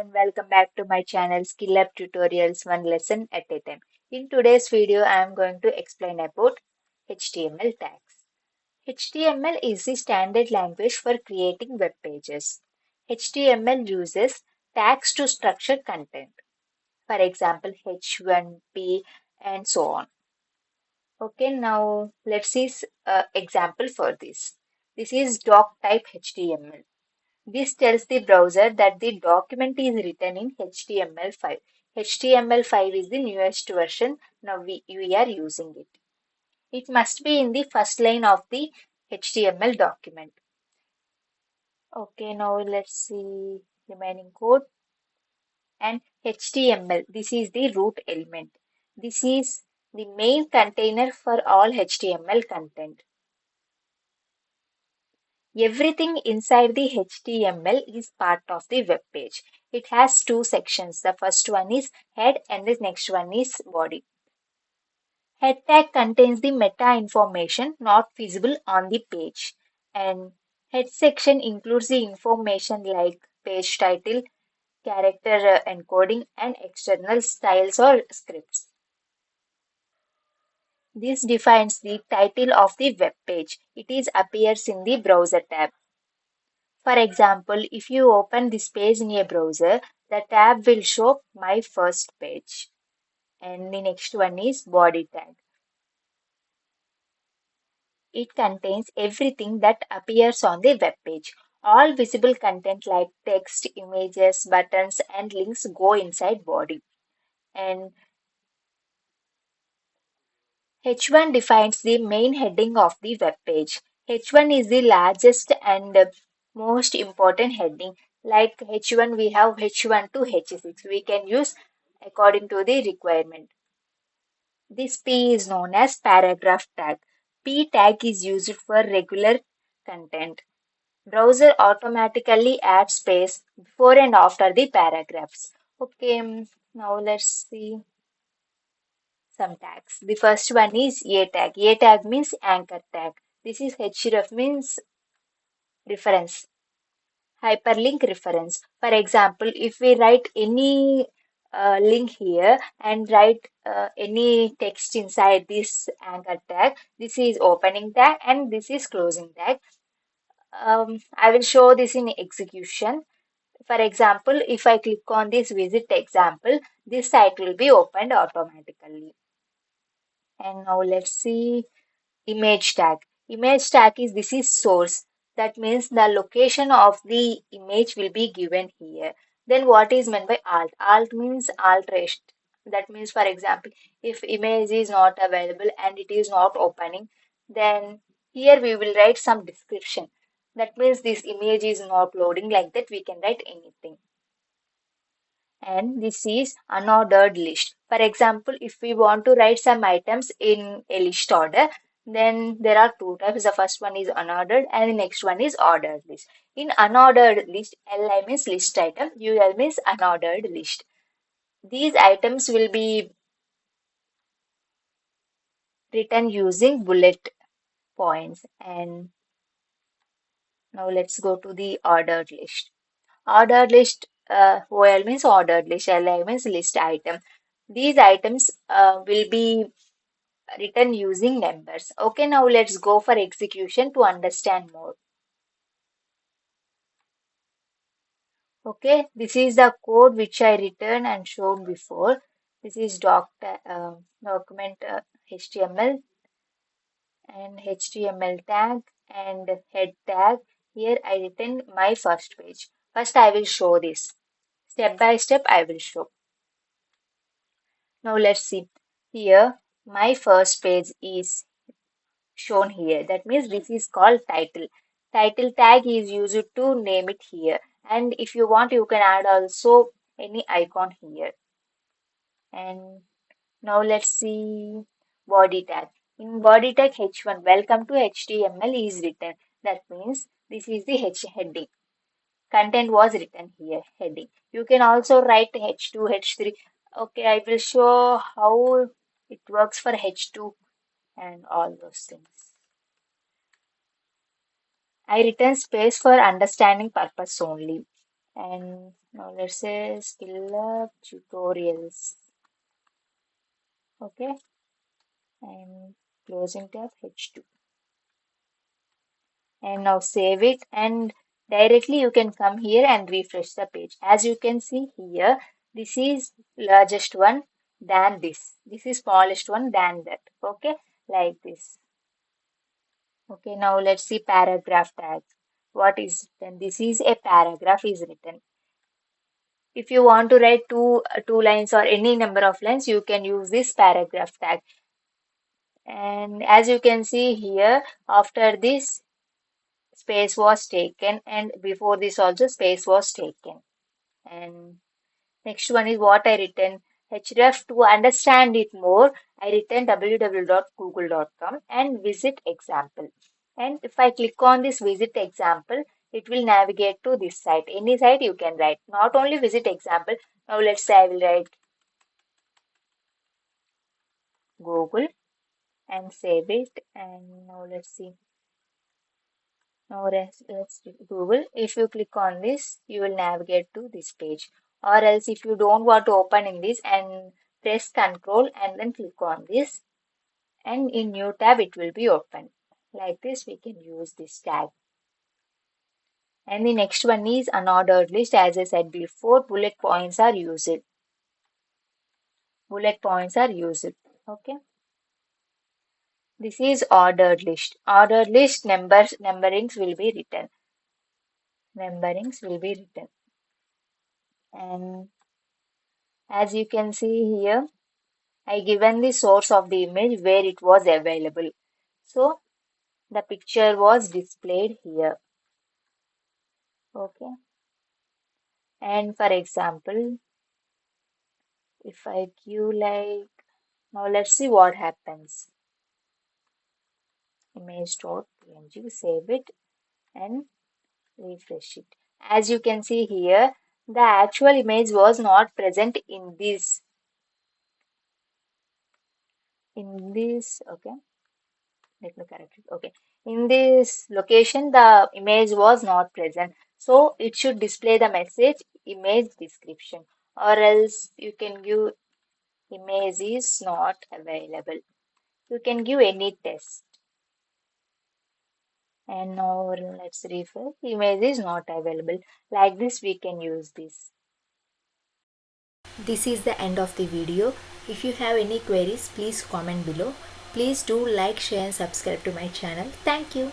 everyone, welcome back to my channel SkillUp Tutorials one lesson at a time. In today's video, I am going to explain about HTML tags. HTML is the standard language for creating web pages. HTML uses tags to structure content, for example, H1, P, and so on. Okay, now let's see example for this. This is doc type HTML. This tells the browser that the document is written in HTML5. HTML5 is the newest version. Now we are using it. It must be in the first line of the HTML document. Okay, now let's see remaining code. And HTML, this is the root element. This is the main container for all HTML content. Everything inside the HTML is part of the web page. It has two sections. The first one is head and the next one is body. Head tag contains the meta information not visible on the page. And head section includes the information like page title, character encoding, and external styles or scripts. This defines the title of the web page. Appears in the browser tab. For example, if you open this page in a browser, the tab will show My First Page. And the next one is body tag. It contains everything that appears on the web page. All visible content like text, images, buttons, and links go inside body. And H1 defines the main heading of the web page. H1 is the largest and most important heading. Like H1, we have H1 to H6. We can use according to the requirement. This P is known as paragraph tag. P tag is used for regular content. Browser automatically adds space before and after the paragraphs. Okay, now let's see some tags. The first one is A tag. A tag means anchor tag. This is href means reference, hyperlink reference. For example, if we write any link here and write any text inside this anchor tag, this is opening tag and this is closing tag. I will show this in execution. For example, if I click on this visit example, this site will be opened automatically. And now let's see image tag. Image tag is this is source. That means the location of the image will be given here. Then what is meant by alt? Alt means alteration. That means, for example, if image is not available and it is not opening, then here we will write some description. That means this image is not loading, like that we can write anything. And this is unordered list. For example, if we want to write some items in a list order, then there are two types. The first one is unordered and the next one is ordered list. In unordered list, LI means list item, UL means unordered list. These items will be written using bullet points. And now let's go to the ordered list. Ordered list, OL means ordered list, LI means list item. These items will be written using numbers. Okay, now let's go for execution to understand more. Okay, this is the code which I written and showed before. This is document HTML and HTML tag and head tag. Here I written my first page. First I will show this. Step by step I will show. Now let's see. Here my first page is shown here. That means this is called title. Title tag is used to name it here. And if you want, you can add also any icon here. And now let's see body tag. In body tag H1, welcome to HTML is written. That means this is the H heading. Content was written here, heading. You can also write H2, H3. Okay, I will show how it works for H2 and all those things. I return space for understanding purpose only. And Now let's say SkillUp tutorials. Okay, and closing tab H2. And now save it, and directly you can come here and refresh the page. As you can see here, this is largest one than this. This is smallest one than that. Okay, like this. Okay, now let's see paragraph tag. What is written? This is a paragraph is written. If you want to write two lines or any number of lines, you can use this paragraph tag. And as you can see here, after this space was taken, and before this also space was taken. And next one is what I written. Href, to understand it more, I written www.google.com and visit example. And if I click on this visit example, it will navigate to this site. Any site you can write, not only visit example. Now let's say I will write Google and save it. And now let's see. Now let's Google. If you click on this, you will navigate to this page. Or else if you don't want to open in this, and press Control and then click on this, and in new tab it will be open. Like this we can use this tag. And the next one is unordered list. As I said before, bullet points are used. Bullet points are used. Okay. This is ordered list. Ordered list numberings will be written. Numberings will be written. And as you can see here, I given the source of the image where it was available. So the picture was displayed here. Okay. And for example, if I give like, now let's see what happens. Image.png, save it and refresh it. As you can see here, the actual image was not present in this, okay. Let me correct it. Okay. In this location, the image was not present. So it should display the message image description, or else you can give image is not available. You can give any text. And now let's refresh. Image is not available. Like this, we can use this. This is the end of the video. If you have any queries, please comment below. Please do like, share and subscribe to my channel. Thank you.